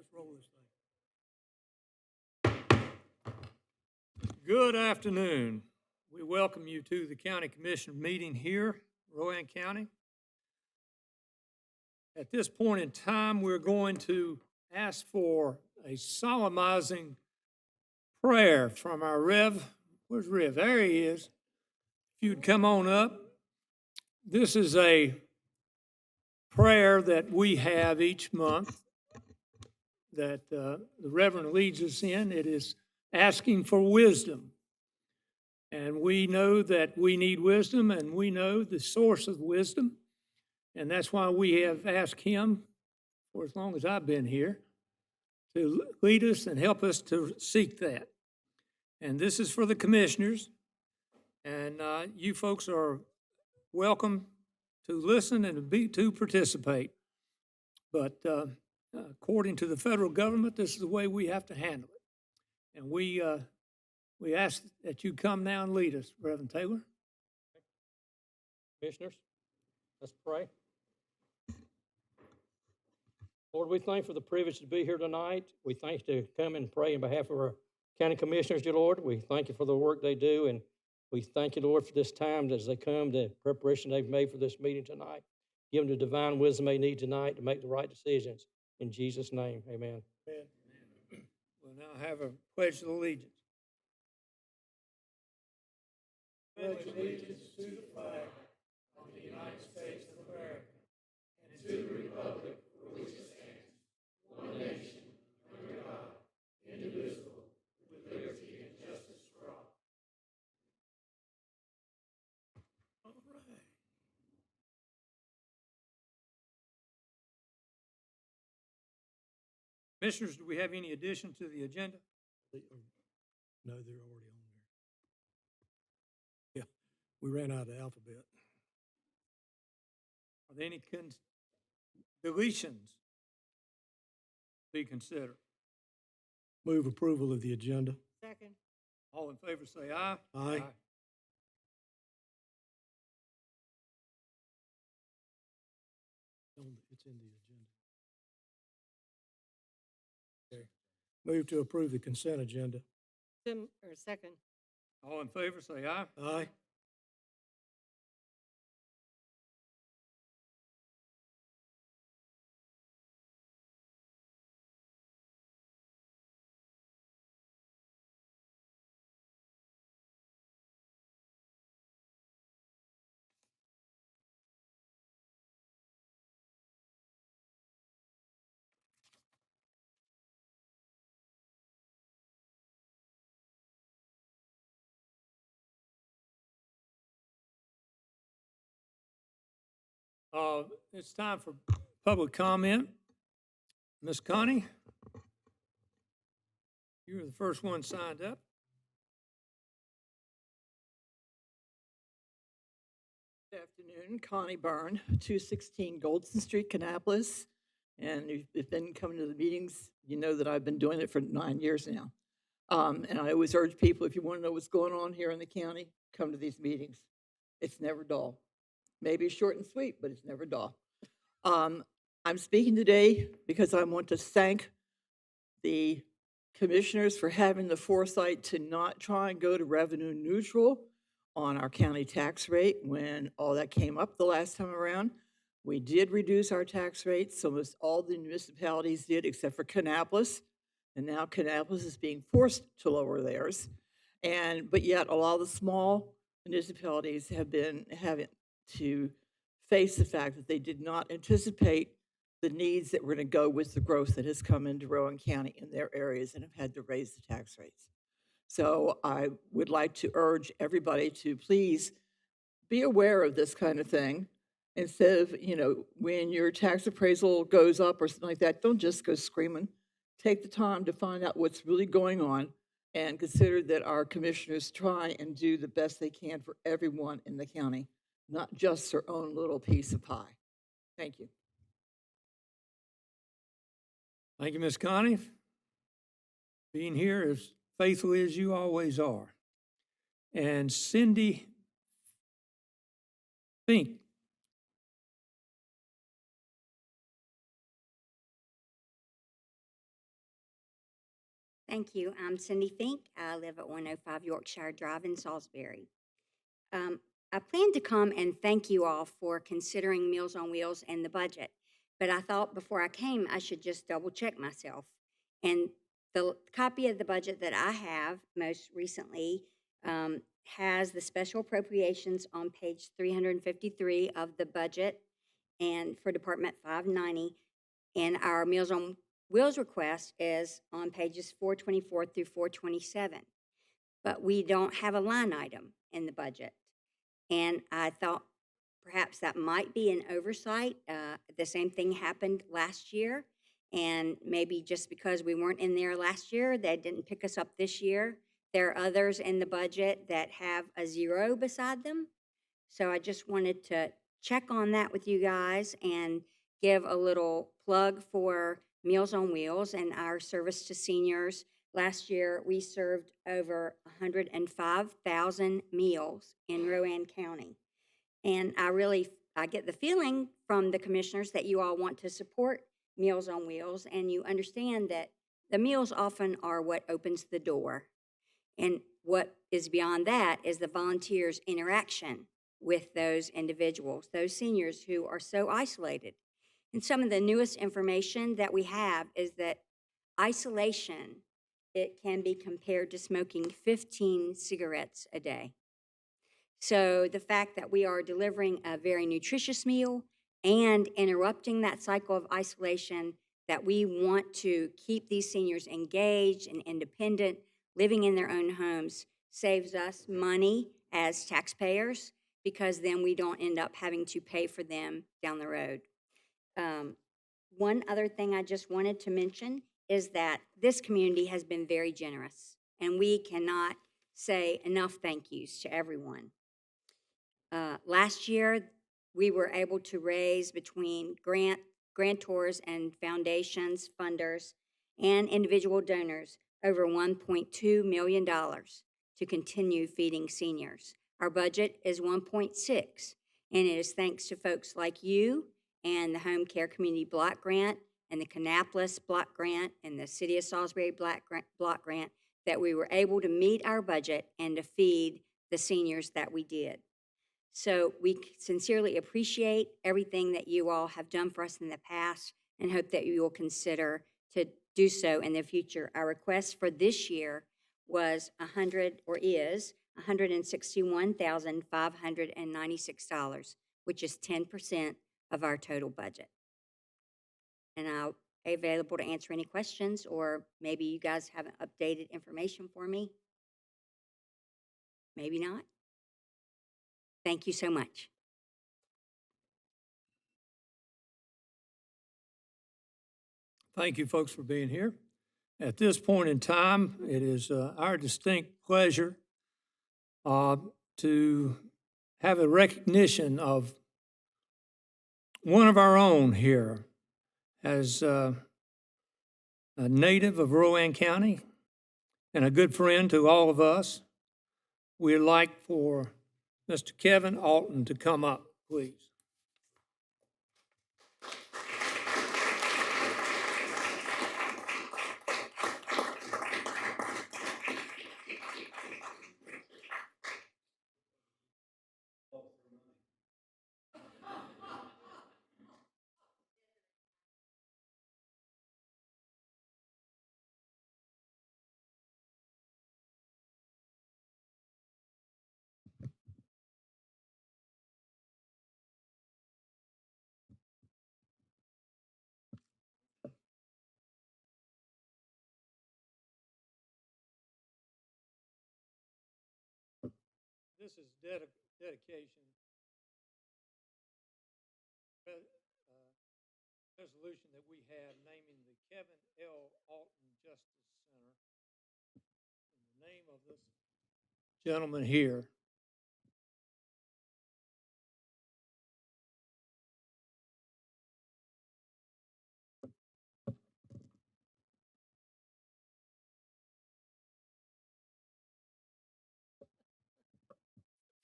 Let's roll this thing. Good afternoon. We welcome you to the County Commission meeting here, Rowan County. At this point in time, we're going to ask for a solemnizing prayer from our Rev. Where's Rev? There he is. If you'd come on up. This is a prayer that we have each month that the Reverend leads us in. It is asking for wisdom. And we know that we need wisdom, and we know the source of wisdom. And that's why we have asked him, for as long as I've been here, to lead us and help us to seek that. And this is for the commissioners. And you folks are welcome to listen and to participate. But according to the federal government, this is the way we have to handle it. And we ask that you come now and lead us, Reverend Taylor. Commissioners, let's pray. Lord, we thank you for the privilege to be here tonight. We thank you to come and pray on behalf of our county commissioners, dear Lord. We thank you for the work they do, and we thank you, Lord, for this time as they come, the preparation they've made for this meeting tonight. Give them the divine wisdom they need tonight to make the right decisions. In Jesus' name, amen. Amen. We'll now have a pledge of allegiance. Pledge allegiance to the flag of the United States of America and to the republic for which it stands, one nation, under God, indivisible, with liberty and justice for all. All right. Commissioners, do we have any addition to the agenda? No, they're already on there. Yeah, we ran out of the alphabet. Are there any deletions to be considered? Move approval of the agenda. Second. All in favor say aye. Aye. It's in the agenda. Okay. Move to approve the consent agenda. Second. All in favor say aye. Aye. It's time for public comment. Ms. Connie, you were the first one signed up. Good afternoon, Connie Byrne, 216 Goldston Street, Kannapolis. And if you've been coming to the meetings, you know that I've been doing it for 9 years now. And I always urge people, if you want to know what's going on here in the county, come to these meetings. It's never dull. Maybe short and sweet, but it's never dull. I'm speaking today because I want to thank the commissioners for having the foresight to not try and go to revenue neutral on our county tax rate when all that came up the last time around. We did reduce our tax rates, so almost all the municipalities did except for Kannapolis, and now Kannapolis is being forced to lower theirs. But yet a lot of the small municipalities have been having to face the fact that they did not anticipate the needs that were going to go with the growth that has come into Rowan County in their areas and have had to raise the tax rates. So I would like to urge everybody to please be aware of this kind of thing. Instead of, when your tax appraisal goes up or something like that, don't just go screaming. Take the time to find out what's really going on and consider that our commissioners try and do the best they can for everyone in the county, not just their own little piece of pie. Thank you. Thank you, Ms. Connie, being here as faithfully as you always are. And Cindy Fink. Thank you. I'm Cindy Fink. I live at 105 Yorkshire Drive in Salisbury. I plan to come and thank you all for considering Meals on Wheels and the budget, but I thought before I came, I should just double check myself. And the copy of the budget that I have most recently has the special appropriations on page 353 of the budget and for Department 590. And our Meals on Wheels request is on pages 424 through 427. But we don't have a line item in the budget. And I thought perhaps that might be an oversight. The same thing happened last year. And maybe just because we weren't in there last year, they didn't pick us up this year. There are others in the budget that have a 0 beside them. So I just wanted to check on that with you guys and give a little plug for Meals on Wheels and our service to seniors. Last year, we served over 105,000 meals in Rowan County. And I get the feeling from the commissioners that you all want to support Meals on Wheels, and you understand that the meals often are what opens the door. And what is beyond that is the volunteers' interaction with those individuals, those seniors who are so isolated. And some of the newest information that we have is that isolation, it can be compared to smoking 15 cigarettes a day. So the fact that we are delivering a very nutritious meal and interrupting that cycle of isolation, that we want to keep these seniors engaged and independent, living in their own homes, saves us money as taxpayers, because then we don't end up having to pay for them down the road. One other thing I just wanted to mention is that this community has been very generous, and we cannot say enough thank yous to everyone. Last year, we were able to raise between grantors and foundations, funders, and individual donors over $1.2 million to continue feeding seniors. Our budget is 1.6, and it is thanks to folks like you and the Home Care Community Block Grant and the Kannapolis Block Grant and the City of Salisbury Block Grant that we were able to meet our budget and to feed the seniors that we did. So we sincerely appreciate everything that you all have done for us in the past and hope that you will consider to do so in the future. Our request for this year is $161,596, which is 10% of our total budget. And I'll be available to answer any questions, or maybe you guys have updated information for me. Maybe not. Thank you so much. Thank you, folks, for being here. At this point in time, it is our distinct pleasure to have a recognition of one of our own here as a native of Rowan County and a good friend to all of us. We'd like for Mr. Kevin Auten to come up, please. This is dedication, resolution that we have naming the Kevin L. Auten Justice Center in the name of this gentleman here.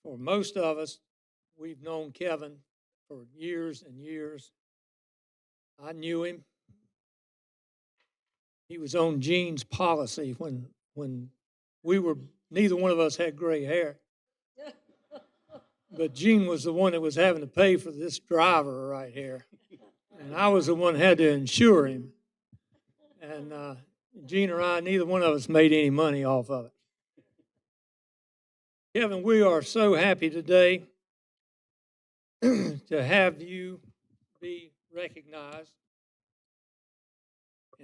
For most of us, we've known Kevin for years and years. I knew him. he was on Gene's policy when we were, neither one of us had gray hair. But Gene was the one that was having to pay for this driver right here. And I was the one that had to insure him. And Gene or I, neither one of us made any money off of it. Kevin, we are so happy today to have you be recognized.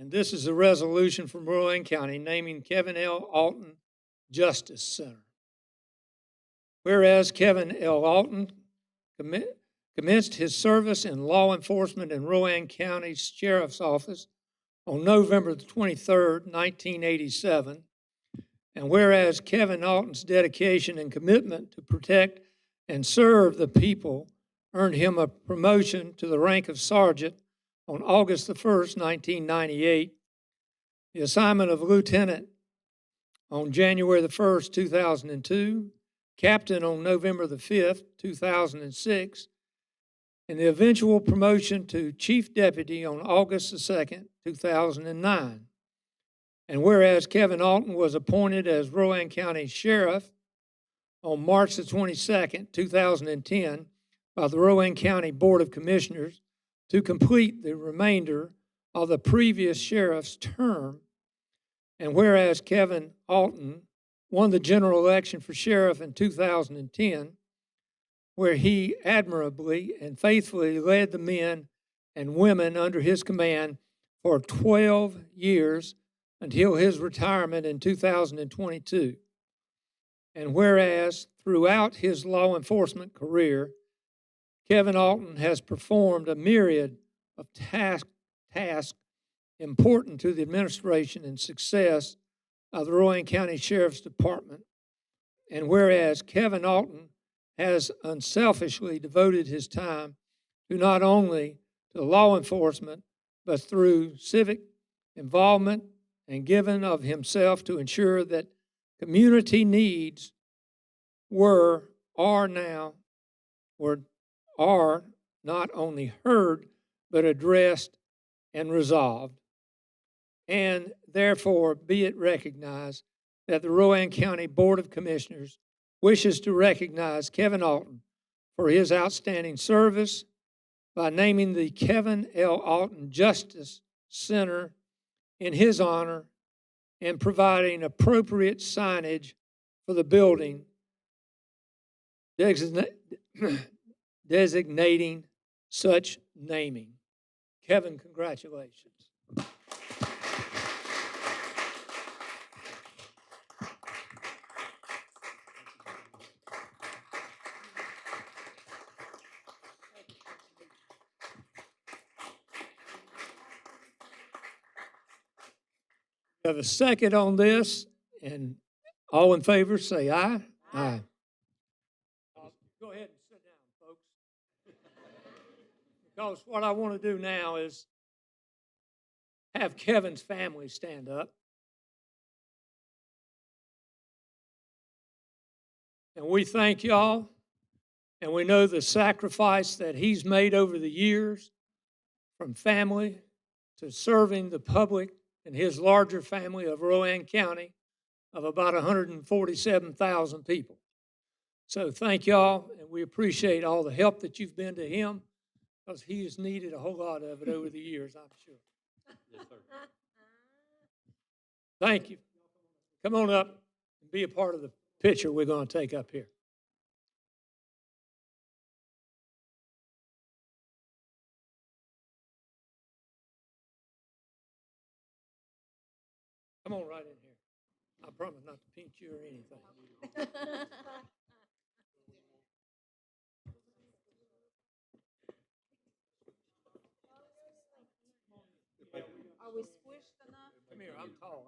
And this is a resolution from Rowan County naming Kevin L. Auten Justice Center. Whereas Kevin L. Auten commenced his service in law enforcement in Rowan County Sheriff's Office on November the 23rd, 1987, and whereas Kevin Alten's dedication and commitment to protect and serve the people earned him a promotion to the rank of sergeant on August the 1st, 1998, the assignment of lieutenant on January the 1st, 2002, captain on November the 5th, 2006, and the eventual promotion to chief deputy on August the 2nd, 2009. And whereas Kevin Auten was appointed as Rowan County Sheriff on March the 22nd, 2010 by the Rowan County Board of Commissioners to complete the remainder of the previous sheriff's term, and whereas Kevin Auten won the general election for sheriff in 2010, where he admirably and faithfully led the men and women under his command for 12 years until his retirement in 2022. And whereas throughout his law enforcement career, Kevin Auten has performed a myriad of tasks important to the administration and success of the Rowan County Sheriff's Department. And whereas Kevin Auten has unselfishly devoted his time to not only to law enforcement, but through civic involvement and giving of himself to ensure that community needs are not only heard, but addressed and resolved. And therefore, be it recognized that the Rowan County Board of Commissioners wishes to recognize Kevin Auten for his outstanding service by naming the Kevin L. Auten Justice Center in his honor and providing appropriate signage for the building, designating such naming. Kevin, congratulations. We have a second on this, and all in favor say aye. Aye. Go ahead and sit down, folks. Because what I want to do now is have Kevin's family stand up. And we thank y'all, and we know the sacrifice that he's made over the years, from family to serving the public and his larger family of Rowan County of about 147,000 people. So thank y'all, and we appreciate all the help that you've been to him, because he has needed a whole lot of it over the years, I'm sure. Yes, sir. Thank you. Come on up and be a part of the picture we're going to take up here. Come on right in here. I promise not to pinch you or anything. Are we squished enough? Come here, I'm tall.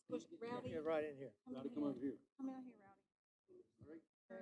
Squished, Rowdy? Get right in here. Rowdy, come over here. Come out here, Rowdy. There you go.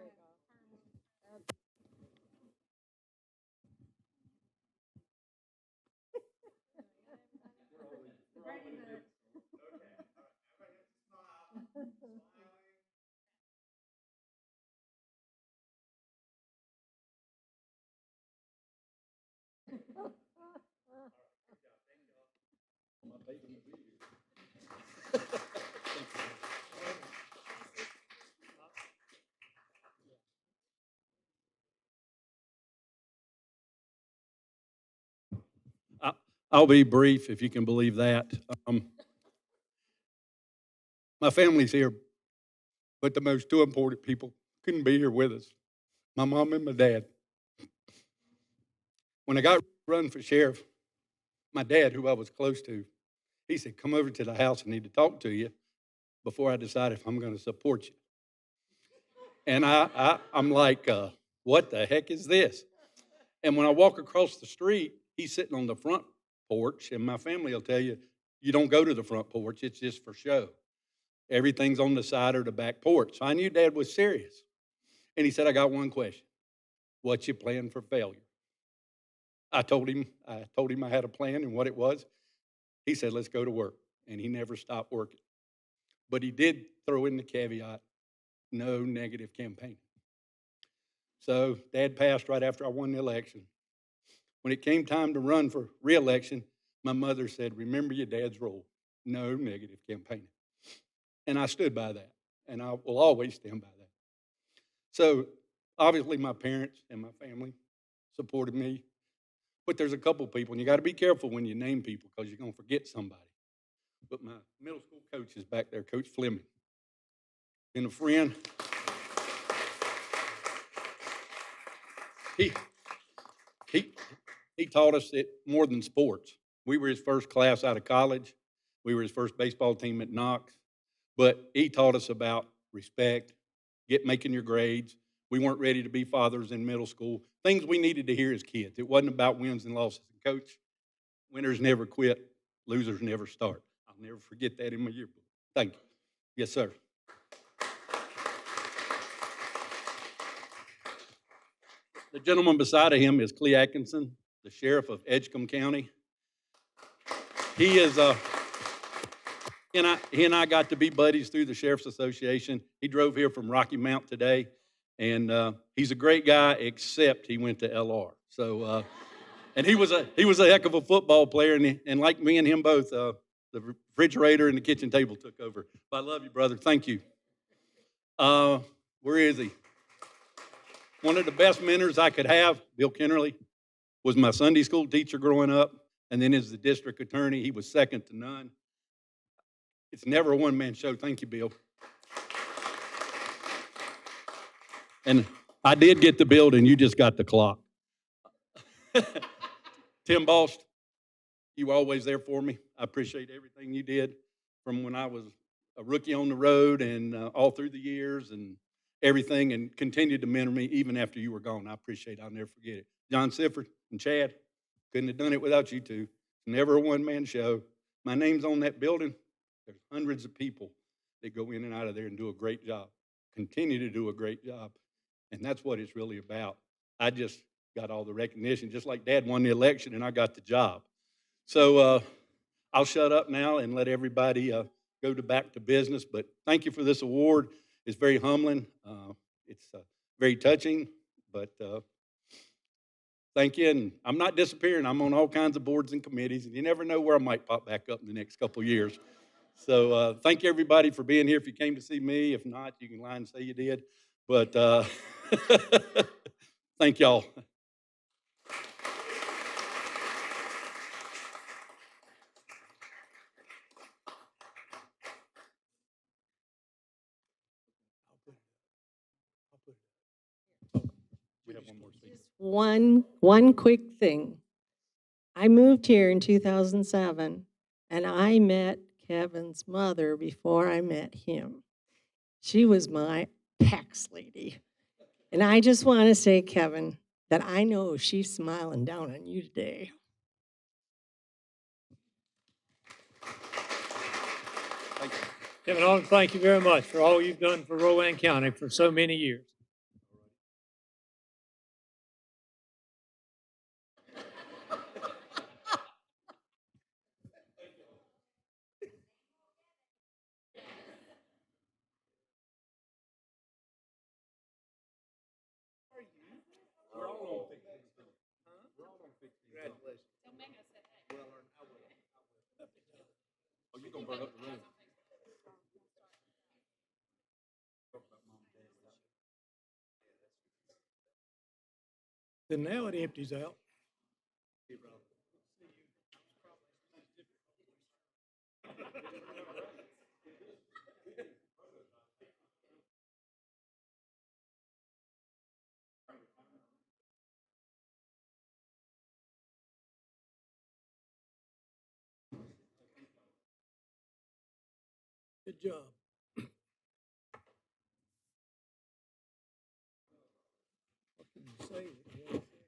I'll be brief, if you can believe that. My family's here, but the most two important people couldn't be here with us, my mom and my dad. When I got run for sheriff, my dad, who I was close to, he said, come over to the house, I need to talk to you before I decide if I'm going to support you. And I'm like, what the heck is this? And when I walk across the street, he's sitting on the front porch, and my family will tell you, you don't go to the front porch, it's just for show. Everything's on the side or the back porch. So I knew Dad was serious. And he said, I got one question. What's your plan for failure? I told him I had a plan and what it was. He said, let's go to work. And he never stopped working. But he did throw in the caveat, no negative campaigning. So Dad passed right after I won the election. When it came time to run for re-election, my mother said, remember your dad's role, no negative campaigning. And I stood by that, and I will always stand by that. So obviously my parents and my family supported me, but there's a couple people, and you got to be careful when you name people because you're going to forget somebody. But my middle school coach is back there, Coach Fleming. Been a friend. He taught us it more than sports. We were his first class out of college. We were his first baseball team at Knox. But he taught us about respect, making your grades. We weren't ready to be fathers in middle school. Things we needed to hear as kids. It wasn't about wins and losses. Coach, winners never quit, losers never start. I'll never forget that in my yearbook. Thank you. Yes, sir. The gentleman beside of him is Clee Atkinson, the sheriff of Edgecombe County. He is he and I got to be buddies through the Sheriff's Association. He drove here from Rocky Mount today, and he's a great guy, except he went to LR. So, and he was a heck of a football player, and like me and him both, the refrigerator and the kitchen table took over. But I love you, brother. Thank you. Where is he? One of the best mentors I could have, Bill Kennerly, was my Sunday school teacher growing up, and then as the district attorney, he was second to none. It's never a one-man show. Thank you, Bill. And I did get the building. You just got the clock. Tim Bost, you were always there for me. I appreciate everything you did from when I was a rookie on the road and all through the years and everything, and continued to mentor me even after you were gone. I appreciate it. I'll never forget it. John Sifford and Chad, couldn't have done it without you two. Never a one-man show. My name's on that building. There's hundreds of people that go in and out of there and do a great job, continue to do a great job, and that's what it's really about. I just got all the recognition, just like Dad won the election and I got the job. So I'll shut up now and let everybody go back to business, but thank you for this award. It's very humbling. It's very touching, but thank you. And I'm not disappearing. I'm on all kinds of boards and committees, and you never know where I might pop back up in the next couple of years. So thank you, everybody, for being here. If you came to see me, if not, you can lie and say you did. But thank y'all. We have one more speaker. One quick thing. I moved here in 2007, and I met Kevin's mother before I met him. She was my tax lady. And I just want to say, Kevin, that I know she's smiling down on you today. Thank you. Kevin Auten, thank you very much for all you've done for Rowan County for so many years. Oh, you're going to burn up the room. Then now it empties out. Good job. What can you say that you ain't said?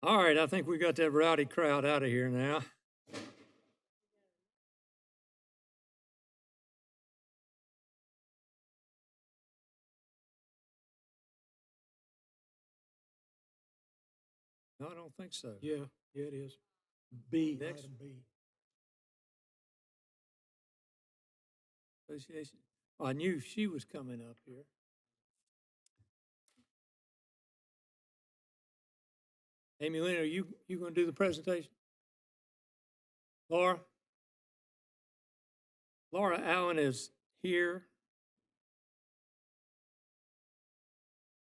All right, I think we got that rowdy crowd out of here now. No, I don't think so. Yeah, it is. B, Next. item B. Association. I knew she was coming up here. Amy Lynn, are you going to do the presentation? Laura? Laura Allen is here.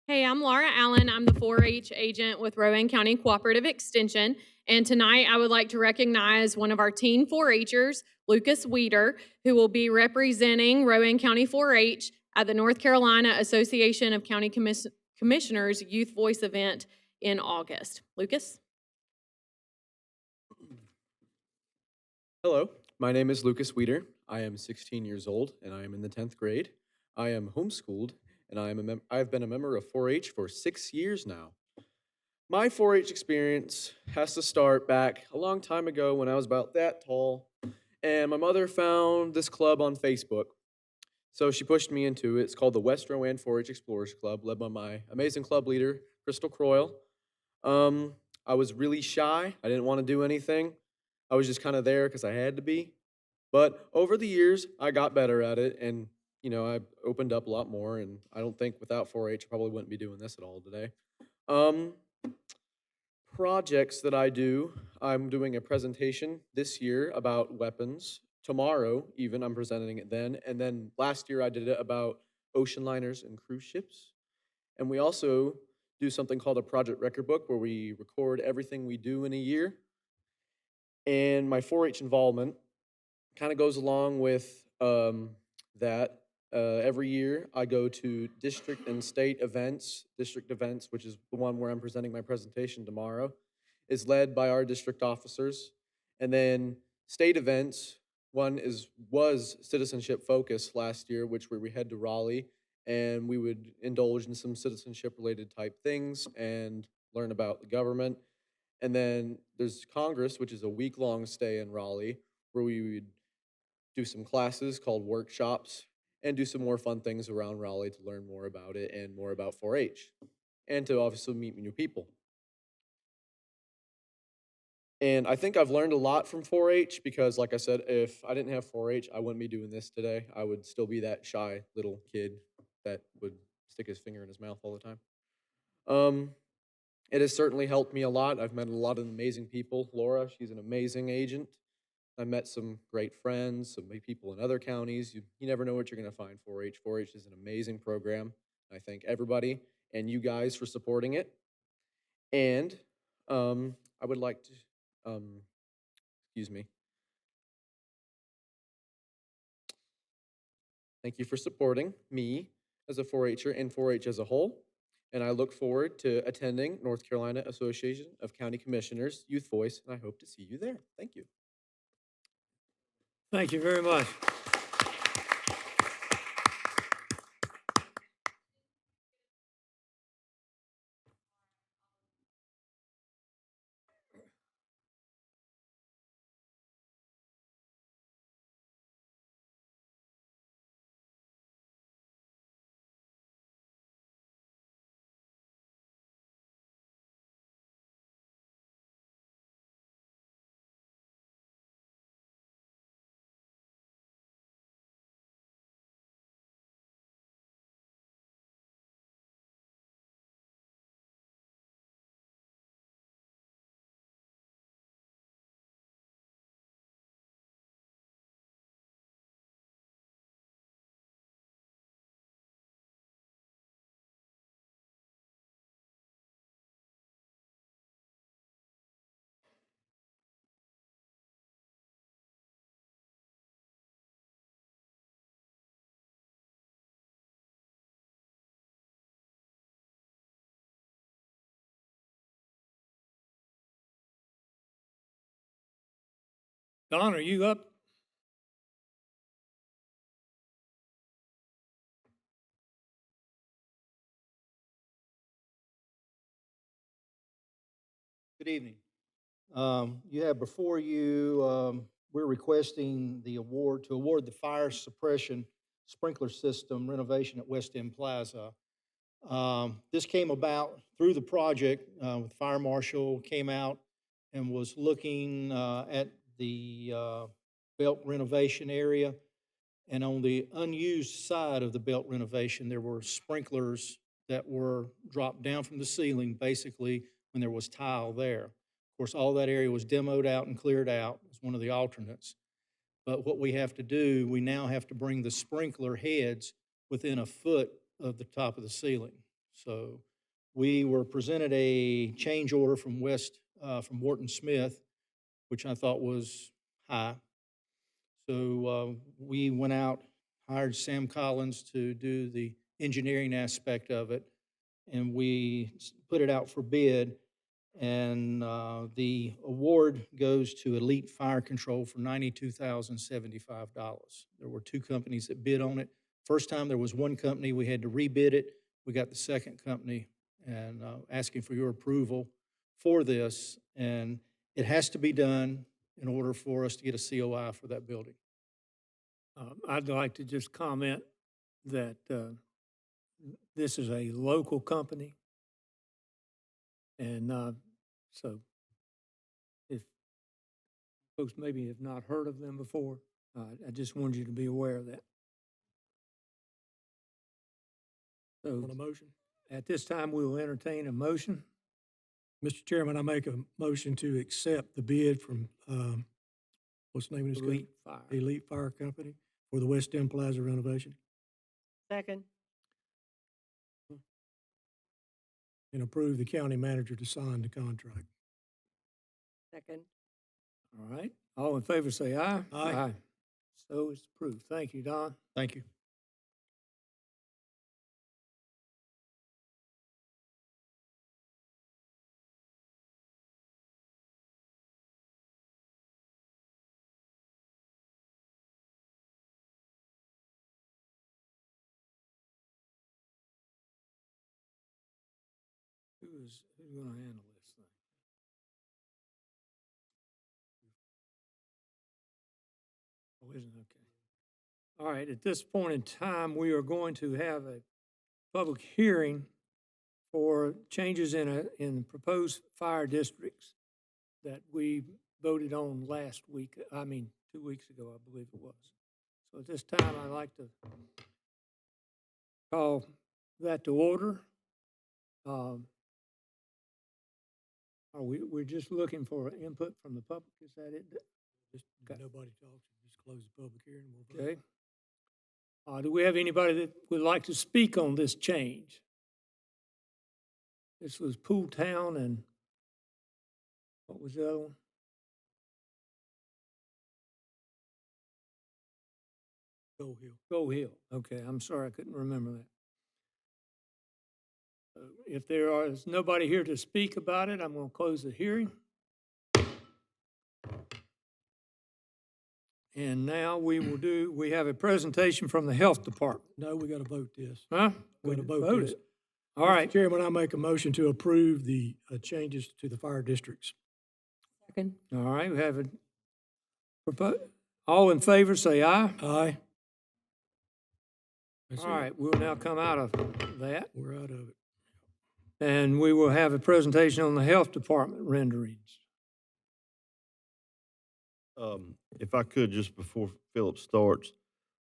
Hey, I'm Laura Allen. I'm the 4-H agent with Rowan County Cooperative Extension. And tonight I would like to recognize one of our teen 4-Hers, Lucas Weeder, who will be representing Rowan County 4-H at the North Carolina Association of County Commissioners Youth Voice event in August. Lucas? Hello, my name is Lucas Weeder. I am 16 years old and I am in the 10th grade. I am homeschooled and I've been a member of 4-H for 6 years now. My 4-H experience has to start back a long time ago when I was about that tall, and my mother found this club on Facebook. So she pushed me into it. It's called the West Rowan 4-H Explorers Club, led by my amazing club leader, Crystal Croyle. I was really shy. I didn't want to do anything. I was just kind of there because I had to be. But over the years, I got better at it, and I opened up a lot more. And I don't think without 4-H, I probably wouldn't be doing this at all today. Projects that I do, I'm doing a presentation this year about weapons. Tomorrow, even, I'm presenting it then. And then last year, I did it about ocean liners and cruise ships. And we also do something called a project record book where we record everything we do in a year. And my 4-H involvement kind of goes along with that. Every year, I go to district and state events. District events, which is the one where I'm presenting my presentation tomorrow, is led by our district officers. And then state events, was citizenship focused last year, which where we head to Raleigh and we would indulge in some citizenship related type things and learn about the government. And then there's Congress, which is a week-long stay in Raleigh, where we would do some classes called workshops and do some more fun things around Raleigh to learn more about it and more about 4-H, and to obviously meet new people. And I think I've learned a lot from 4-H because, like I said, if I didn't have 4-H, I wouldn't be doing this today. I would still be that shy little kid that would stick his finger in his mouth all the time. It has certainly helped me a lot. I've met a lot of amazing people. Laura, she's an amazing agent. I met some great friends, some people in other counties. You never know what you're going to find 4-H. 4-H is an amazing program. I thank everybody and you guys for supporting it. And I would like to, excuse me. Thank you for supporting me as a 4-H'er and 4-H as a whole. And I look forward to attending North Carolina Association of County Commissioners Youth Voice, and I hope to see you there. Thank you. Thank you very much. Don, are you up? Good evening. You have before you, we're requesting the award, to award the fire suppression sprinkler system renovation at West End Plaza. This came about through the project, with Fire Marshal came out and was looking, at the, belt renovation area. And on the unused side of the belt renovation, there were sprinklers that were dropped down from the ceiling, basically, when there was tile there. Of course, all that area was demoed out and cleared out as one of the alternates. But what we have to do, we now have to bring the sprinkler heads within a foot of the top of the ceiling. So we were presented a change order from from Wharton Smith, which I thought was high. So we went out, hired Sam Collins to do the engineering aspect of it, and we put it out for bid. And the award goes to Elite Fire Control for $92,075. There were two companies that bid on it. First time there was one company, we had to rebid it. We got the second company, and asking for your approval for this. And it has to be done in order for us to get a COI for that building. I'd like to just comment that this is a local company. And so if folks maybe have not heard of them before, I just wanted you to be aware of that. On a So motion? at this time, we will entertain a motion. Mr. Chairman, I make a motion to accept the bid from, what's the name of this company? Elite Fire. Elite Fire Company for the West End Plaza renovation, Second. and approve the county manager to sign the contract. Second. All right. All in favor, say aye. Aye. So it's approved. Thank you, Don. Thank you. Who's going to handle this thing? Oh, isn't it? Okay. All right. At this point in time, we are going to have a public hearing for changes in proposed fire districts that we voted on last week. 2 weeks ago, I believe it was. So at this time, I'd like to call that to order. We're just looking for input from the public, is that it? Just Okay. nobody talks, just close the public hearing. We'll vote. Okay. Do we have anybody that would like to speak on this change? This was Pool Town and what was the other one? Go Hill. Go Hill. Okay, I'm sorry, I couldn't remember that. If there is nobody here to speak about it, I'm going to close the hearing. And now we have a presentation from the Health Department. No, we got to vote this. Huh? We got to vote vote this. it. All right. Mr. Chairman, I make a motion to approve the changes to the fire districts. Second. All right, we have all in favor, say aye. Aye. That's All it. right, we'll now come out of that, We're out of it. and we will have a presentation on the Health Department renderings. If I could, just before Philip starts,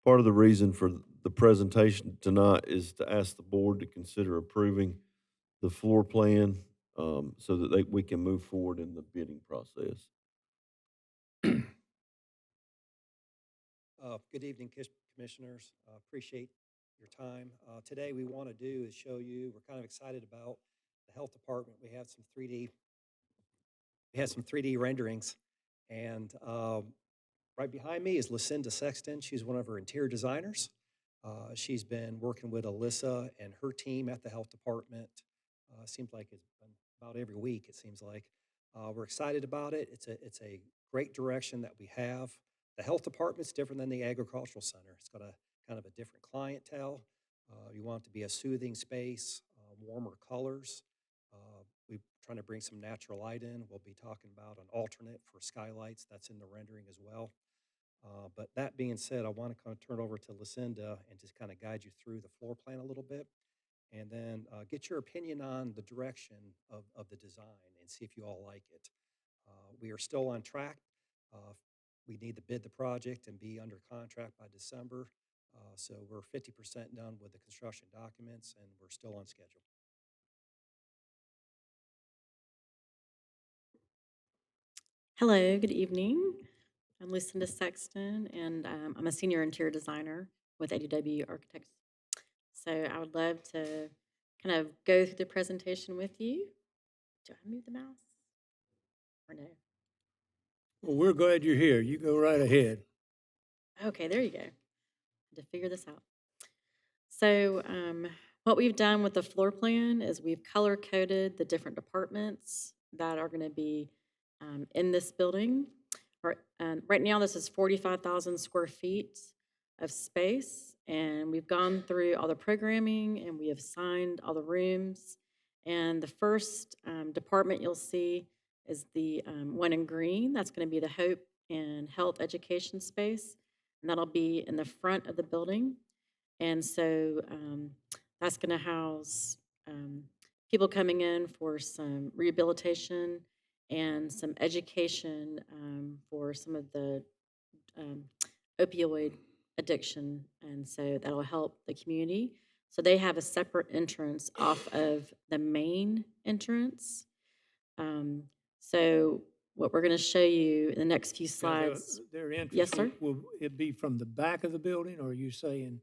part of the reason for the presentation tonight is to ask the board to consider approving the floor plan, so that we can move forward in the bidding process. Good evening, commissioners. Appreciate your time. Today, we want to do is show you, we're kind of excited about the health department. We had some 3D renderings, and right behind me is Lucinda Sexton. She's one of our interior designers. She's been working with Alyssa and her team at the health department. Seems like it's been about every week, it seems like. We're excited about it. It's a great direction that we have. The health department's different than the agricultural center. It's got a kind of a different clientele. You want it to be a soothing space, warmer colors. We're trying to bring some natural light in. We'll be talking about an alternate for skylights. That's in the rendering as well. But that being said, I want to kind of turn it over to Lucinda and just kind of guide you through the floor plan a little bit, and then get your opinion on the direction of the design and see if you all like it. We are still on track. Uh, we need to bid the project and be under contract by December. So we're 50% done with the construction documents, and we're still on schedule. Hello, good evening. I'm Lucinda Sexton, and I'm a senior interior designer with ADW Architects. So I would love to kind of go through the presentation with you. Do I move the mouse or no? Well, we're glad you're here. You go right ahead. Okay, there you go. Had to figure this out. So what we've done with the floor plan is we've color coded the different departments that are going to be in this building. Right now, this is 45,000 square feet of space, and we've gone through all the programming and we have signed all the rooms. And the first department you'll see is the one in green. That's going to be the Hope and Health Education space, and that'll be in the front of the building. And so that's going to house people coming in for some rehabilitation and some education for some of the opioid addiction. And so that'll help the community. So they have a separate entrance off of the main entrance. So what we're going to show you in the next few slides. Their entrance, Yes, sir. Will it be from the back of the building, or are you saying?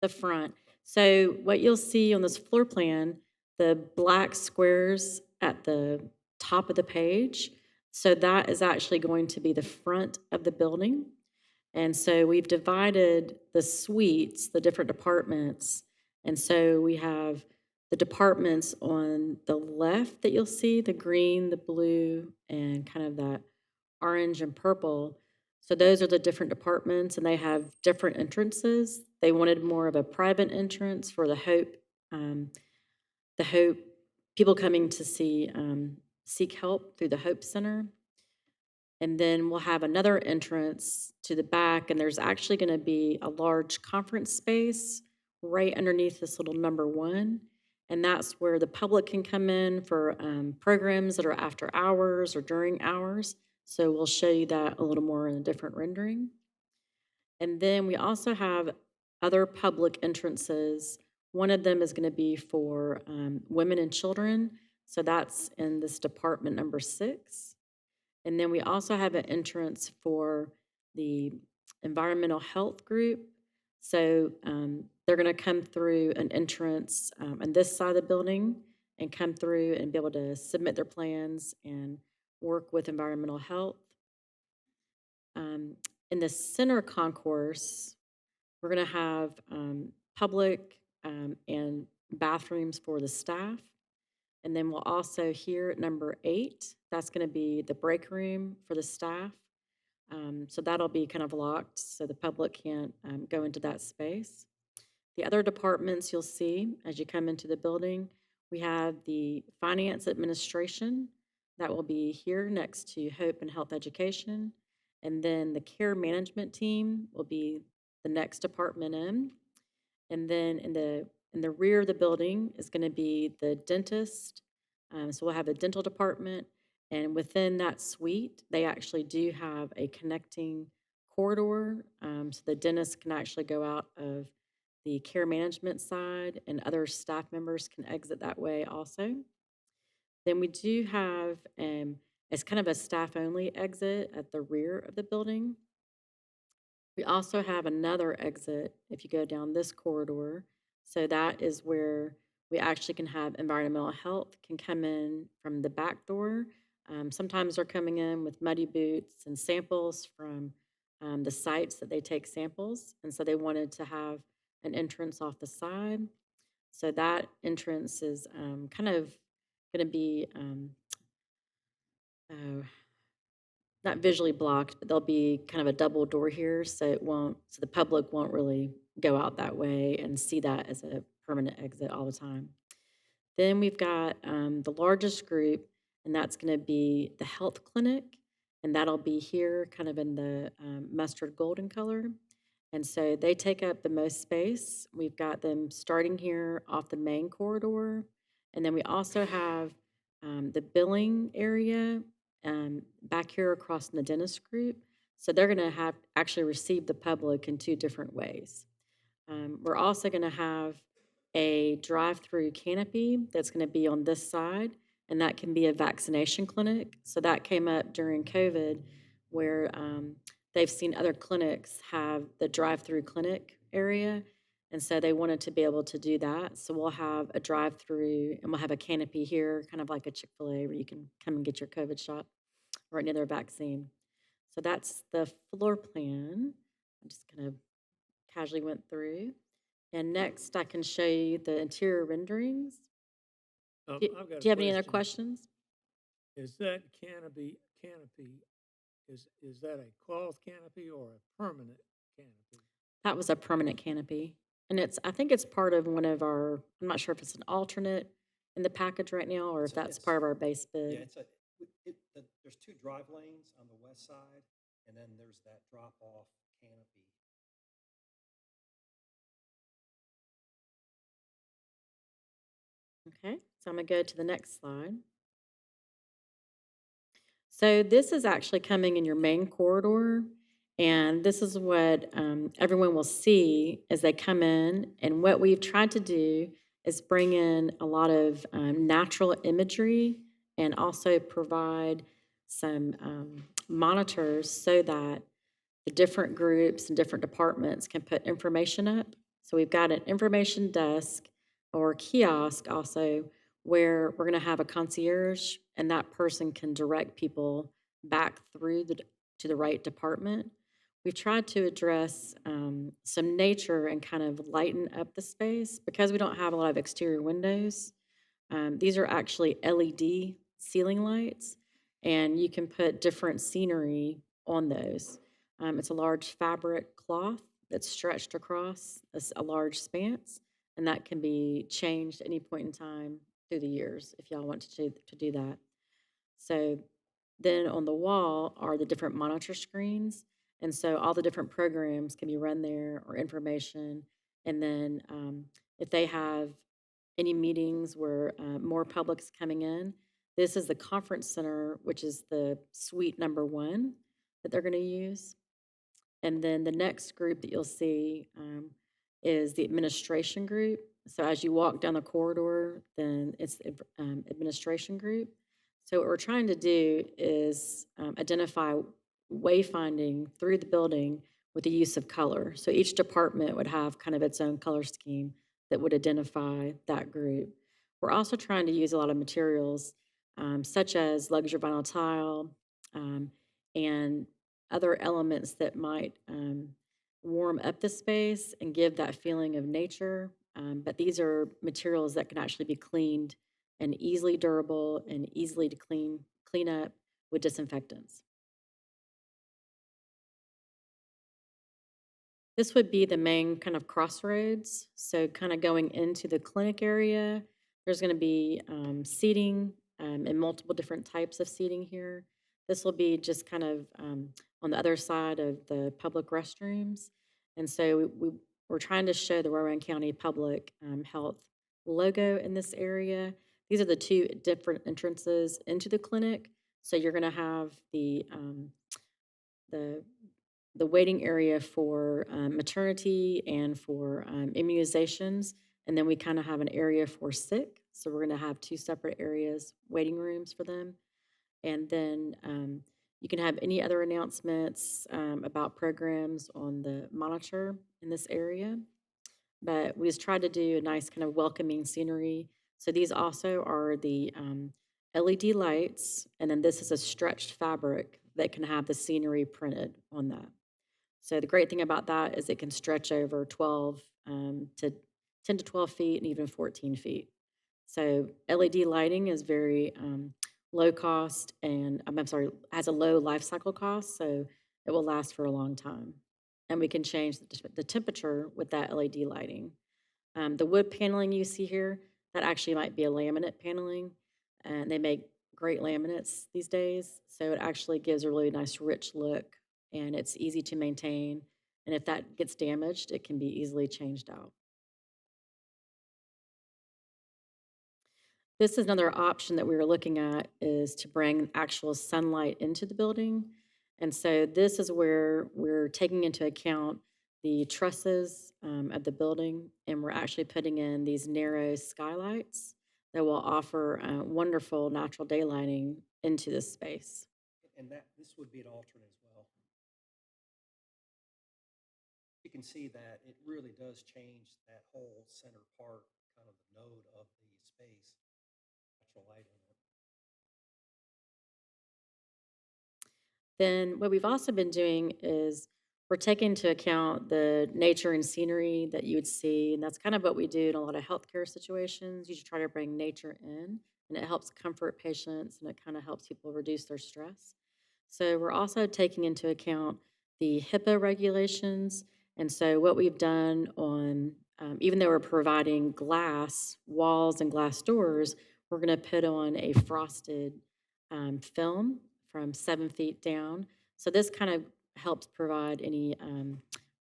The front. So what you'll see on this floor plan, the black squares at the top of the page, so that is actually going to be the front of the building. And so we've divided the suites, the different departments. And so we have the departments on the left that you'll see, the green, the blue, and kind of that orange and purple. So those are the different departments, and they have different entrances. They wanted more of a private entrance for the Hope people coming to see seek help through the Hope Center. And then we'll have another entrance to the back, and there's actually going to be a large conference space right underneath this little number 1. And that's where the public can come in for programs that are after hours or during hours. So we'll show you that a little more in a different rendering. And then we also have other public entrances. One of them is going to be for women and children. So that's in this department number 6. And then we also have an entrance for the environmental health group. So they're going to come through an entrance on this side of the building and come through and be able to submit their plans and work with environmental health. In the center concourse, we're going to have public and bathrooms for the staff. And then we'll also here at number 8, that's going to be the break room for the staff. So that'll be kind of locked so the public can't go into that space. The other departments you'll see as you come into the building, we have the finance administration that will be here next to Hope and Health Education. And then the care management team will be the next department in. And then in the rear of the building is going to be the dentist. So we'll have a dental department, and within that suite, they actually do have a connecting corridor, so the dentist can actually go out of the care management side, and other staff members can exit that way also. Then we do have, as kind of a staff-only exit at the rear of the building. We also have another exit if you go down this corridor. So that is where we actually can have environmental health can come in from the back door. Sometimes they're coming in with muddy boots and samples from the sites that they take samples. And so they wanted to have an entrance off the side. So that entrance is kind of going to be not visually blocked, but there'll be kind of a double door here, so the public won't really go out that way and see that as a permanent exit all the time. Then we've got the largest group, and that's going to be the health clinic, and that'll be here kind of in the mustard golden color. And so they take up the most space. We've got them starting here off the main corridor. And then we also have the billing area back here across from the dentist group. So they're going to have actually receive the public in two different ways. We're also going to have a drive-through canopy that's going to be on this side, and that can be a vaccination clinic. So that came up during COVID, where they've seen other clinics have the drive-through clinic area, and so they wanted to be able to do that. So we'll have a drive-through, and we'll have a canopy here, kind of like a Chick-fil-A, where you can come and get your COVID shot or any other vaccine. So that's the floor plan. I'm just kind of casually went through. And next, I can show you the interior renderings. Do I've got do you a have any other question. questions? Is that canopy, is that a cloth canopy or a permanent canopy? That was a permanent canopy. And I think it's part of one of our, I'm not sure if it's an alternate in the package right now or if that's part of our base Yeah, bid. there's two drive lanes on the west side, and then there's that drop-off canopy. Okay, so I'm gonna go to the next slide. So this is actually coming in your main corridor, and this is what everyone will see as they come in. And what we've tried to do is bring in a lot of natural imagery and also provide some monitors so that the different groups and different departments can put information up. So we've got an information desk or kiosk also where we're going to have a concierge, and that person can direct people back through to the right department. We've tried to address some nature and kind of lighten up the space because we don't have a lot of exterior windows. These are actually LED ceiling lights, and you can put different scenery on those. It's a large fabric cloth that's stretched across a large span, and that can be changed at any point in time through the years if y'all want to do that. So then on the wall are the different monitor screens, and so all the different programs can be run there or information. And then if they have any meetings where more public's coming in, this is the conference center, which is the suite number 1 that they're going to use. And then the next group that you'll see is the administration group. So as you walk down the corridor, then it's the administration group. So what we're trying to do is identify wayfinding through the building with the use of color. So each department would have kind of its own color scheme that would identify that group. We're also trying to use a lot of materials such as luxury vinyl tile and other elements that might warm up the space and give that feeling of nature. But these are materials that can actually be cleaned and easily durable and easily to clean up with disinfectants. This would be the main kind of crossroads. So kind of going into the clinic area, there's going to be seating and multiple different types of seating here. This will be just kind of on the other side of the public restrooms. And so we're trying to show the Rowan County Public Health logo in this area. These are the two different entrances into the clinic. So you're going to have the waiting area for maternity and for immunizations. And then we kind of have an area for sick. So we're going to have two separate areas, waiting rooms for them. And then you can have any other announcements about programs on the monitor in this area. But we just tried to do a nice kind of welcoming scenery. So these also are the LED lights. And then this is a stretched fabric that can have the scenery printed on that. So the great thing about that is it can stretch over 12 to 10 to 12 feet and even 14 feet. So LED lighting is very low cost and, I'm sorry, has a low life cycle cost, so it will last for a long time. And we can change the temperature with that LED lighting. The wood paneling you see here, that actually might be a laminate paneling, and they make great laminates these days. So it actually gives a really nice rich look, and it's easy to maintain. And if that gets damaged, it can be easily changed out. This is another option that we were looking at, is to bring actual sunlight into the building. And so this is where we're taking into account the trusses of the building, and we're actually putting in these narrow skylights that will offer wonderful natural daylighting into this space. And this would be an alternate as well. You can see that it really does change that whole center part, kind of the node of the space, natural light in it. Then what we've also been doing is we're taking into account the nature and scenery that you would see, and that's kind of what we do in a lot of healthcare situations. You should try to bring nature in, and it helps comfort patients, and it kind of helps people reduce their stress. So we're also taking into account the HIPAA regulations, and so what we've done on, even though we're providing glass walls and glass doors, we're going to put on a frosted film from 7 feet down. So this kind of helps provide any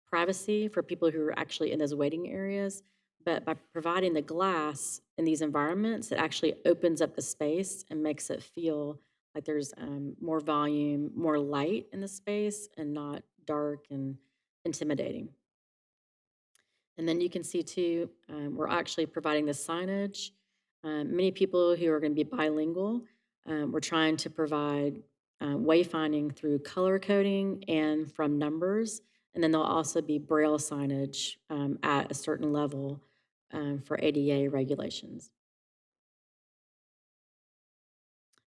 privacy for people who are actually in those waiting areas. But by providing the glass in these environments, it actually opens up the space and makes it feel like there's more volume, more light in the space, and not dark and intimidating. And then you can see too, we're actually providing the signage. Many people who are going to be bilingual, we're trying to provide wayfinding through color coding and from numbers. And then there'll also be braille signage at a certain level for ADA regulations.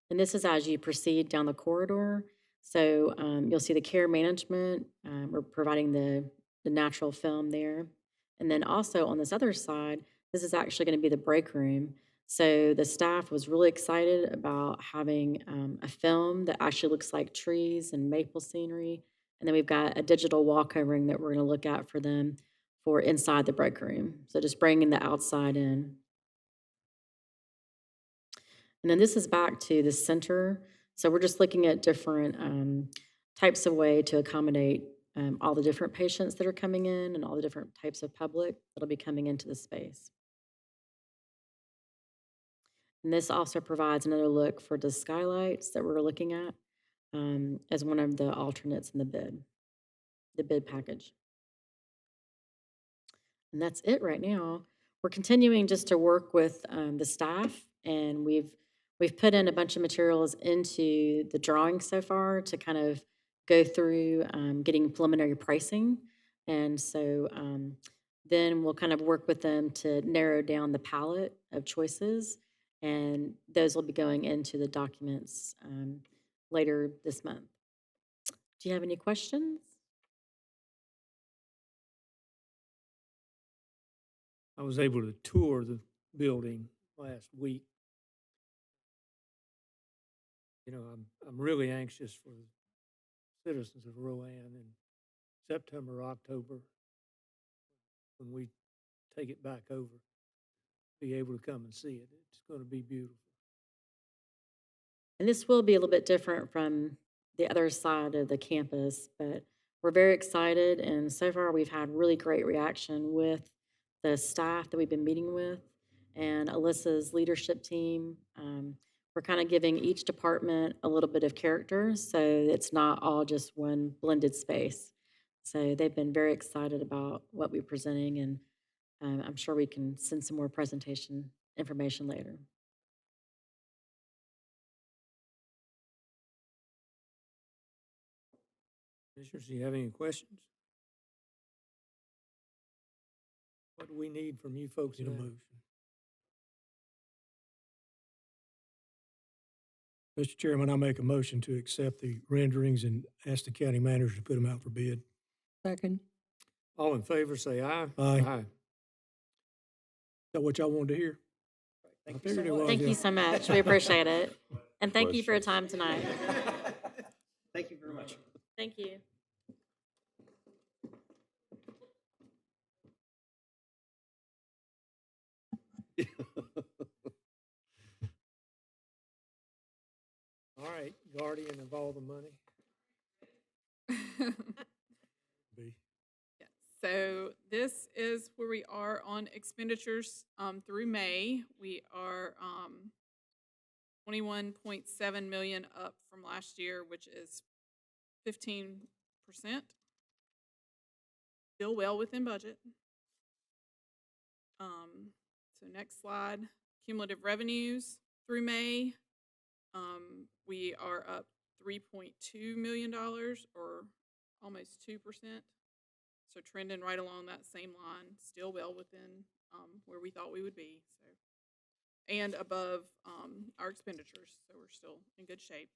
And this is as you proceed down the corridor. So you'll see the care management. We're providing the natural film there. And then also on this other side, this is actually going to be the break room. So the staff was really excited about having a film that actually looks like trees and maple scenery. And then we've got a digital wall covering that we're going to look at for them for inside the break room. So just bringing the outside in. And then this is back to the center. So we're just looking at different types of way to accommodate all the different patients that are coming in and all the different types of public that'll be coming into the space. And this also provides another look for the skylights that we're looking at as one of the alternates in the bid package. And that's it right now. We're continuing just to work with the staff, and we've put in a bunch of materials into the drawing so far to kind of go through getting preliminary pricing. And so then we'll kind of work with them to narrow down the palette of choices, and those will be going into the documents later this month. Do you have any questions? I was able to tour the building last week. You know, I'm really anxious for the citizens of Rowan in September, October, when we take it back over, be able to come and see it. It's going to be beautiful. And this will be a little bit different from the other side of the campus, but we're very excited. And so far, we've had really great reaction with the staff that we've been meeting with and Alyssa's leadership team. We're kind of giving each department a little bit of character, so it's not all just one blended space. So they've been very excited about what we're presenting, and I'm sure we can send some more presentation information later. Commissioners, do you have any questions? What do we need from you folks? Need a now? motion. Mr. Chairman, I make a motion to accept the renderings and ask the county manager to put them out for bid. Second. All in favor, say aye. Aye. Is that what y'all wanted to hear? Thank I you so figured it much. was, Thank yeah. you so much. We appreciate it. And thank you for your questions. time tonight. Thank you very much. Thank you. All right, guardian of all the money. B. Yes. So this is where we are on expenditures through May. We are 21.7 million up from last year, which is 15%. Still well within budget. So next slide, cumulative revenues through May. We are up $3.2 million or almost 2%. So trending right along that same line, still well within where we thought we would be. So, and above our expenditures, so we're still in good shape.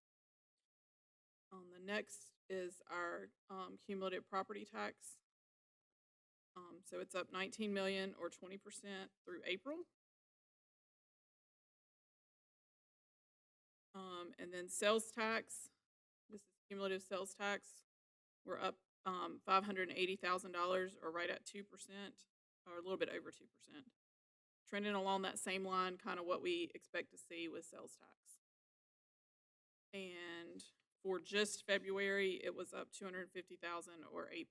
The next is our cumulative property tax. So it's up 19 million or 20% through April. And then sales tax, this is cumulative sales tax. We're up $580,000 or right at 2% or a little bit over 2%. Trending along that same line, kind of what we expect to see with sales tax. And for just February, it was up 250,000 or 8%.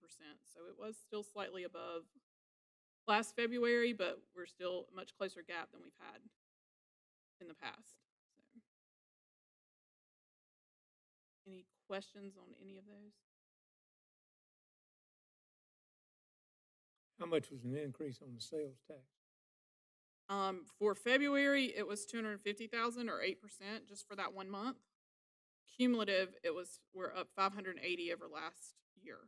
So it was still slightly above last February, but we're still a much closer gap than we've had in the past. So, any questions on any of those? How much was an increase on the sales tax? For February, it was 250,000 or 8% just for that 1 month. Cumulative, we're up 580 over last year.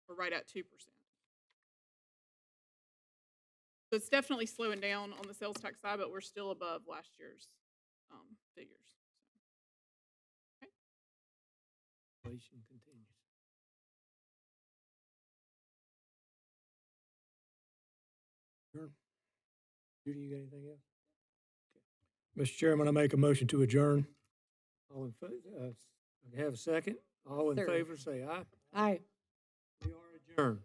We're right at 2%. So it's definitely slowing down on the sales tax side, but we're still above last year's figures. Okay. Inflation continues. Sure. Judy, you got anything else? Mr. Chairman, I make a motion to adjourn. All in favor, have a second? All in Third. favor, say aye. Aye. We are adjourned.